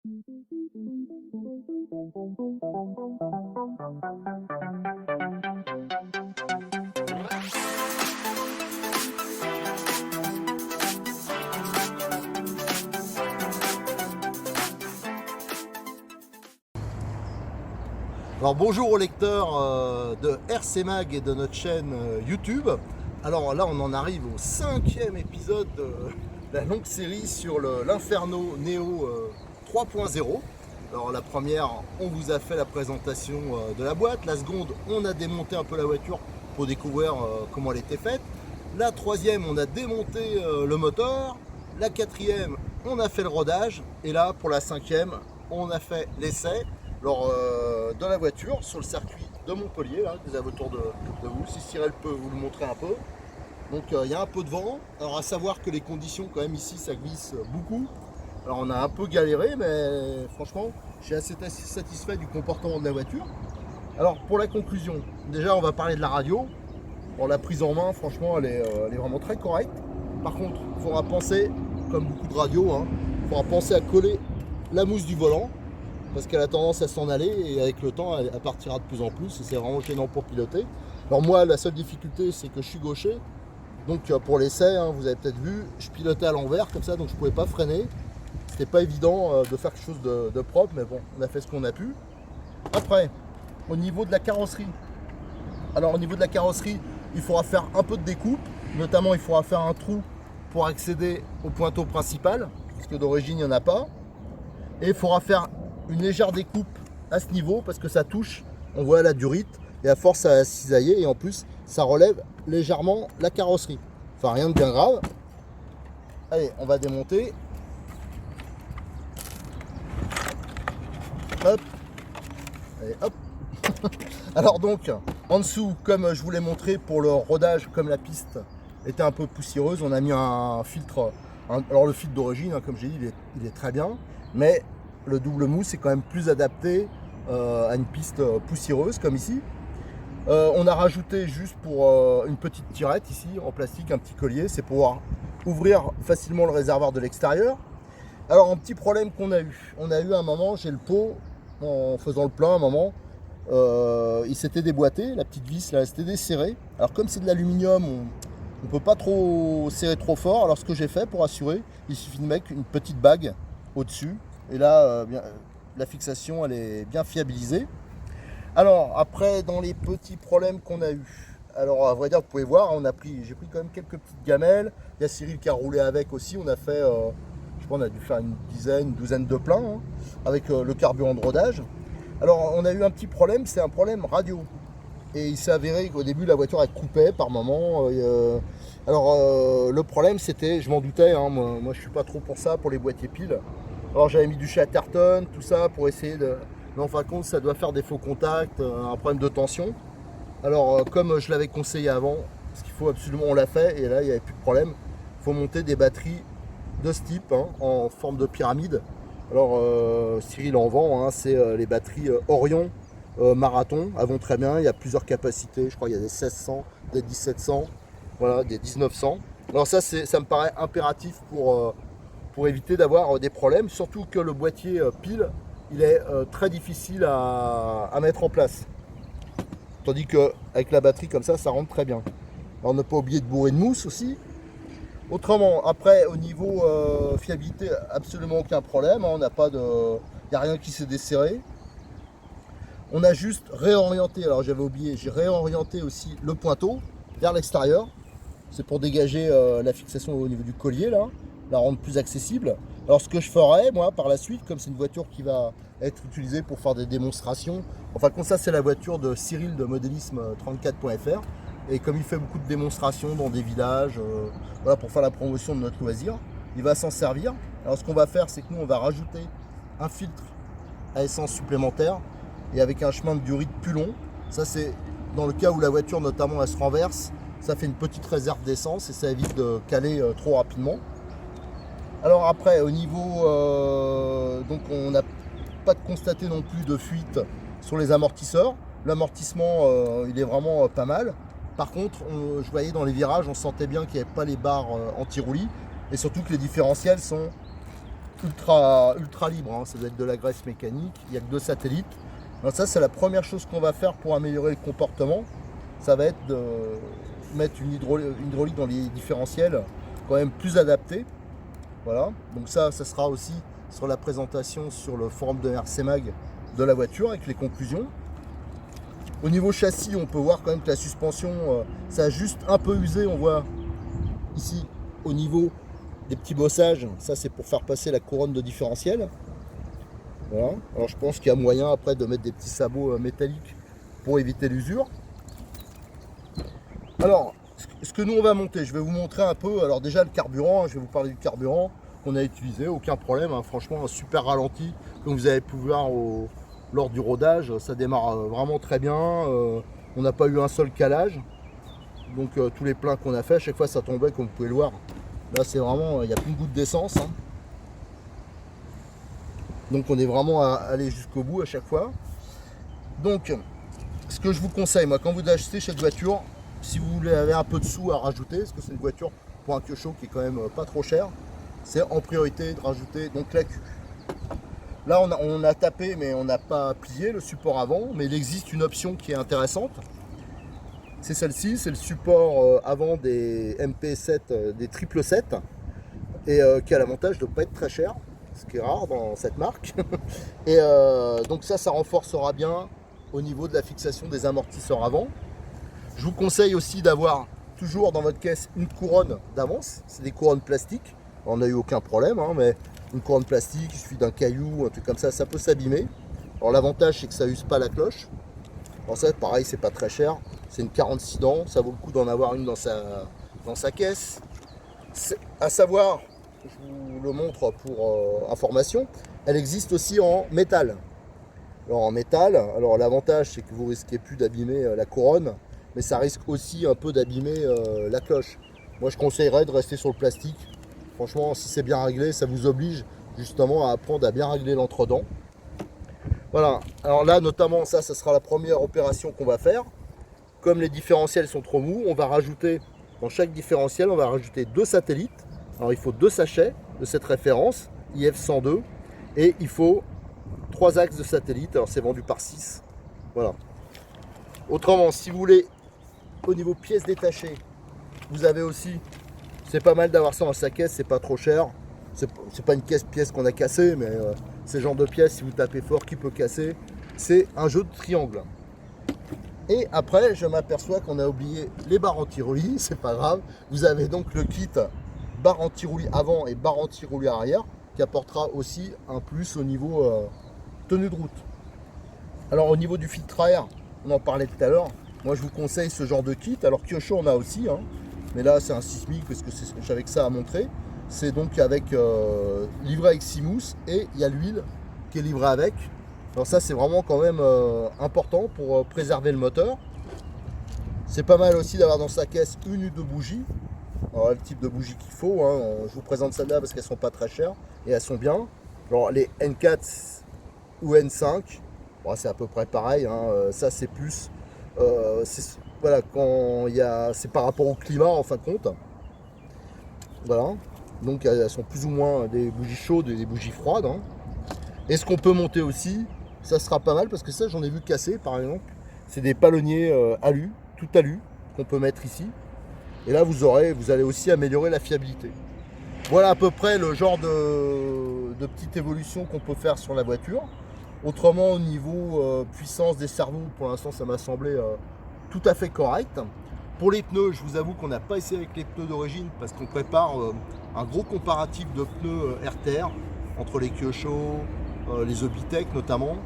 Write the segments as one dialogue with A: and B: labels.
A: Alors bonjour aux lecteurs de RC Mag et de notre chaîne YouTube. Alors là on en arrive au 5e épisode de la longue série sur l'Inferno Neo 3.0. Alors la première, on vous a fait la présentation de la boîte. La seconde, on a démonté un peu la voiture pour découvrir comment elle était faite. La troisième, on a démonté le moteur. La quatrième, on a fait le rodage. Et là pour la cinquième, on a fait l'essai. Alors, dans la voiture, sur le circuit de Montpellier, là, que vous avez autour de vous, si Cyril peut vous le montrer un peu. Donc il y a un peu de vent. Alors à savoir que les conditions quand même ici, ça glisse beaucoup. Alors on a un peu galéré, mais franchement, je suis assez satisfait du comportement de la voiture. Alors pour la conclusion, déjà on va parler de la radio. Bon, la prise en main, franchement, elle est vraiment très correcte. Par contre, il faudra penser, comme beaucoup de radios, il faudra penser à coller la mousse du volant, parce qu'elle a tendance à s'en aller et avec le temps elle partira de plus en plus et c'est vraiment gênant pour piloter. Alors moi la seule difficulté c'est que je suis gaucher, donc pour l'essai vous avez peut-être vu, je pilotais à l'envers comme ça, donc je ne pouvais pas freiner. C'était pas évident de faire quelque chose de propre, mais bon, on a fait ce qu'on a pu. Après, au niveau de la carrosserie, alors au niveau de la carrosserie, il faudra faire un peu de découpe, notamment il faudra faire un trou pour accéder au pointeau principal, parce que d'origine il n'y en a pas, et il faudra faire une légère découpe à ce niveau parce que ça touche, on voit la durite et à force à cisailler et en plus ça relève légèrement la carrosserie. Enfin rien de bien grave. Allez, on va démonter. Hop. Allez, hop. Alors donc, en dessous, comme je vous l'ai montré pour le rodage, comme la piste était un peu poussiéreuse, on a mis un filtre. Alors le filtre d'origine, comme j'ai dit, il est très bien, mais le double mousse est quand même plus adapté à une piste poussiéreuse comme ici. On a rajouté juste pour une petite tirette ici en plastique, un petit collier, c'est pour pouvoir ouvrir facilement le réservoir de l'extérieur. Alors un petit problème qu'on a eu, un moment, j'ai le pot, en faisant le plein un moment, il s'était déboîté, la petite vis là, elle s'était desserrée. Alors comme c'est de l'aluminium, on ne peut pas trop serrer trop fort, alors ce que j'ai fait pour assurer, il suffit de mettre une petite bague au-dessus. Et là, la fixation, elle est bien fiabilisée. Alors, après, dans les petits problèmes qu'on a eu, alors à vrai dire, vous pouvez voir, j'ai pris quand même quelques petites gamelles. Il y a Cyril qui a roulé avec aussi. On a fait, je sais pas, on a dû faire une douzaine de pleins avec le carburant de rodage. Alors, on a eu un petit problème, c'est un problème radio. Et il s'est avéré qu'au début, la voiture, elle coupait par moment. Le problème, c'était, je m'en doutais, moi je suis pas trop pour ça, pour les boîtiers piles. Alors j'avais mis du Chatterton, tout ça pour essayer de... Mais en fin de compte ça doit faire des faux contacts, un problème de tension. Alors comme je l'avais conseillé avant, ce qu'il faut absolument, on l'a fait et là il n'y avait plus de problème. Il faut monter des batteries de ce type en forme de pyramide. Alors Cyril en vend, c'est les batteries Orion Marathon, elles vont très bien, il y a plusieurs capacités, je crois qu'il y a des 1600, des 1700, voilà, des 1900. Alors ça me paraît impératif pour éviter d'avoir des problèmes, surtout que le boîtier pile, il est très difficile à mettre en place. Tandis qu'avec la batterie comme ça rentre très bien. Alors ne pas oublier de bourrer de mousse aussi. Autrement, après au niveau fiabilité, absolument aucun problème, il n'y a rien qui s'est desserré. On a juste réorienté, alors j'avais oublié, j'ai réorienté aussi le pointeau vers l'extérieur. C'est pour dégager la fixation au niveau du collier là, la rendre plus accessible. Alors ce que je ferai moi par la suite, comme c'est une voiture qui va être utilisée pour faire des démonstrations, enfin comme ça c'est la voiture de Cyril de modélisme34.fr et comme il fait beaucoup de démonstrations dans des villages, voilà, pour faire la promotion de notre loisir, il va s'en servir. Alors ce qu'on va faire, c'est que nous on va rajouter un filtre à essence supplémentaire et avec un chemin de durite plus long. Ça c'est dans le cas où la voiture notamment elle se renverse, ça fait une petite réserve d'essence et ça évite de caler trop rapidement. Alors après au niveau donc on n'a pas constaté non plus de fuite sur les amortisseurs. L'amortissement il est vraiment pas mal. Par contre je voyais dans les virages, on sentait bien qu'il n'y avait pas les barres anti-roulis et surtout que les différentiels sont ultra libre, hein. Ça doit être de la graisse mécanique, il n'y a que 2 satellites. Donc ça c'est la première chose qu'on va faire pour améliorer le comportement. Ça va être de mettre une hydraulique dans les différentiels quand même plus adaptée. Voilà, donc ça sera aussi sur la présentation sur le forum de RC Mag de la voiture avec les conclusions. Au niveau châssis, on peut voir quand même que la suspension, ça a juste un peu usé. On voit ici au niveau des petits bossages, ça c'est pour faire passer la couronne de différentiel. Voilà. Alors je pense qu'il y a moyen après de mettre des petits sabots métalliques pour éviter l'usure. Alors, ce que nous on va monter, je vais vous montrer un peu. Alors déjà le carburant, je vais vous parler du carburant qu'on a utilisé, aucun problème, hein. Franchement un super ralenti, comme vous avez pu voir lors du rodage, ça démarre vraiment très bien. On n'a pas eu un seul calage, donc tous les pleins qu'on a fait, à chaque fois ça tombait comme vous pouvez le voir. Là c'est vraiment, il n'y a plus une goutte d'essence, hein. Donc on est vraiment allé jusqu'au bout à chaque fois. Donc ce que je vous conseille, moi, quand vous achetez cette voiture, si vous voulez avoir un peu de sous à rajouter, parce que c'est une voiture pour un Kyosho qui est quand même pas trop cher, c'est en priorité de rajouter donc la queue. Là on a tapé mais on n'a pas plié le support avant, mais il existe une option qui est intéressante. C'est celle-ci, c'est le support avant des MP7, des 777, et qui a l'avantage de ne pas être très cher, ce qui est rare dans cette marque. Et donc ça renforcera bien au niveau de la fixation des amortisseurs avant. Je vous conseille aussi d'avoir toujours dans votre caisse une couronne d'avance, c'est des couronnes plastiques. On n'a eu aucun problème, hein, mais une couronne plastique, il suffit d'un caillou, un truc comme ça peut s'abîmer. Alors l'avantage c'est que ça use pas la cloche. Alors ça pareil, c'est pas très cher, c'est une 46 dents, ça vaut le coup d'en avoir une dans sa caisse. À savoir, je vous le montre pour information, elle existe aussi en métal. Alors en métal, alors l'avantage c'est que vous risquez plus d'abîmer la couronne, mais ça risque aussi un peu d'abîmer la cloche. Moi je conseillerais de rester sur le plastique. Franchement, si c'est bien réglé, ça vous oblige justement à apprendre à bien régler l'entre-dents. Voilà, alors là notamment ça sera la première opération qu'on va faire. Comme les différentiels sont trop mous, on va rajouter, dans chaque différentiel, on va rajouter 2 satellites. Alors il faut 2 sachets de cette référence, IF102, et il faut 3 axes de satellites, alors c'est vendu par 6. Voilà. Autrement, si vous voulez, au niveau pièces détachées, vous avez aussi, c'est pas mal d'avoir ça dans sa caisse, c'est pas trop cher. C'est pas une pièce qu'on a cassée, mais c'est le genre de pièce, si vous tapez fort, qui peut casser. C'est un jeu de triangle. Et après, je m'aperçois qu'on a oublié les barres anti-roulis, c'est pas grave. Vous avez donc le kit barre anti-roulis avant et barre anti-roulis arrière, qui apportera aussi un plus au niveau tenue de route. Alors au niveau du filtre à air, on en parlait tout à l'heure. Moi je vous conseille ce genre de kit. Alors Kyosho on a aussi, hein, mais là c'est un sismique parce que j'avais que ça à montrer. C'est donc avec livré avec 6 mousses et il y a l'huile qui est livrée avec. Alors ça c'est vraiment quand même important pour préserver le moteur. C'est pas mal aussi d'avoir dans sa caisse une ou deux bougies. Alors le type de bougie qu'il faut, hein, je vous présente celle-là parce qu'elles sont pas très chères et elles sont bien. Alors les N4 ou N5, bon, c'est à peu près pareil, hein, ça c'est plus, voilà, c'est par rapport au climat en fin de compte. Voilà, donc elles sont plus ou moins des bougies chaudes et des bougies froides. Hein. Et ce qu'on peut monter aussi, ça sera pas mal parce que ça j'en ai vu casser par exemple, c'est des palonniers alu, tout alu, qu'on peut mettre ici. Et là vous allez aussi améliorer la fiabilité. Voilà à peu près le genre de petite évolution qu'on peut faire sur la voiture. Autrement au niveau puissance des cerveaux, pour l'instant ça m'a semblé tout à fait correct. Pour les pneus, je vous avoue qu'on n'a pas essayé avec les pneus d'origine parce qu'on prépare un gros comparatif de pneus RTR entre les Kyosho, les Obitech notamment.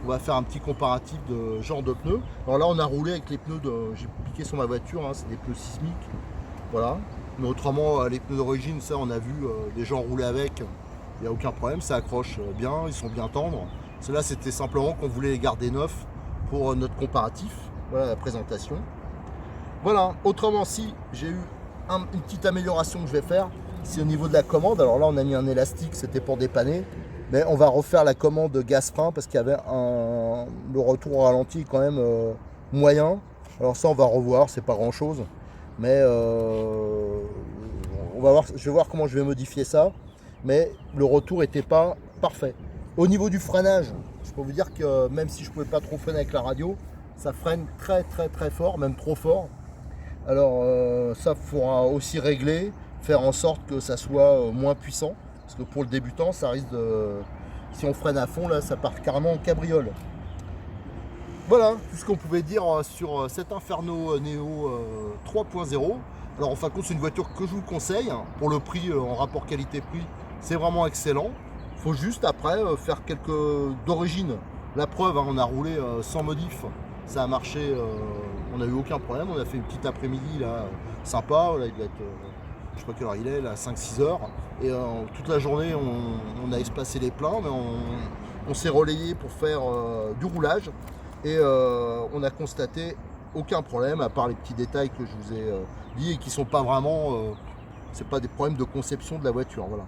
A: On va faire un petit comparatif de genre de pneus. Alors là on a roulé avec les pneus j'ai piqué sur ma voiture, hein, c'est des pneus sismiques. Voilà. Mais autrement les pneus d'origine, ça on a vu des gens rouler avec, il n'y a aucun problème, ça accroche bien, ils sont bien tendres. Cela c'était simplement qu'on voulait les garder neufs pour notre comparatif. Voilà la présentation. Voilà, autrement si j'ai eu une petite amélioration que je vais faire, c'est au niveau de la commande. Alors là on a mis un élastique, c'était pour dépanner. Mais on va refaire la commande de gaz frein parce qu'il y avait le retour au ralenti quand même moyen. Alors ça on va revoir, c'est pas grand chose. Mais on va voir, je vais voir comment je vais modifier ça. mais le retour n'était pas parfait. Au niveau du freinage, je peux vous dire que même si je ne pouvais pas trop freiner avec la radio, ça freine très très très fort, même trop fort. Alors ça, il faudra aussi régler, faire en sorte que ça soit moins puissant, parce que pour le débutant, ça risque de... Si on freine à fond, là, ça part carrément en cabriole. Voilà tout ce qu'on pouvait dire sur cet Inferno Neo 3.0. Alors en fin de compte, c'est une voiture que je vous conseille. Pour le prix, en rapport qualité-prix, c'est vraiment excellent. Il faut juste après faire quelques d'origine. La preuve, hein, on a roulé sans modif. Ça a marché, on n'a eu aucun problème. On a fait une petite après-midi là, sympa. Là, il doit être, je sais pas quelle heure il est, là, 5-6 heures. Et toute la journée, on a espacé les pleins, mais on s'est relayé pour faire du roulage. Et on a constaté aucun problème, à part les petits détails que je vous ai dit et qui sont pas vraiment, c'est pas des problèmes de conception de la voiture. Voilà.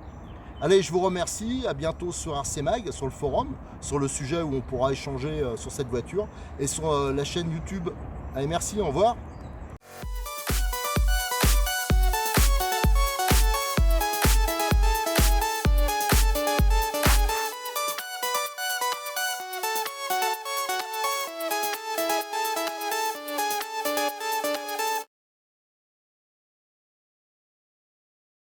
A: Allez, je vous remercie, à bientôt sur RC Mag, sur le forum, sur le sujet où on pourra échanger sur cette voiture et sur la chaîne YouTube. Allez, merci, au revoir.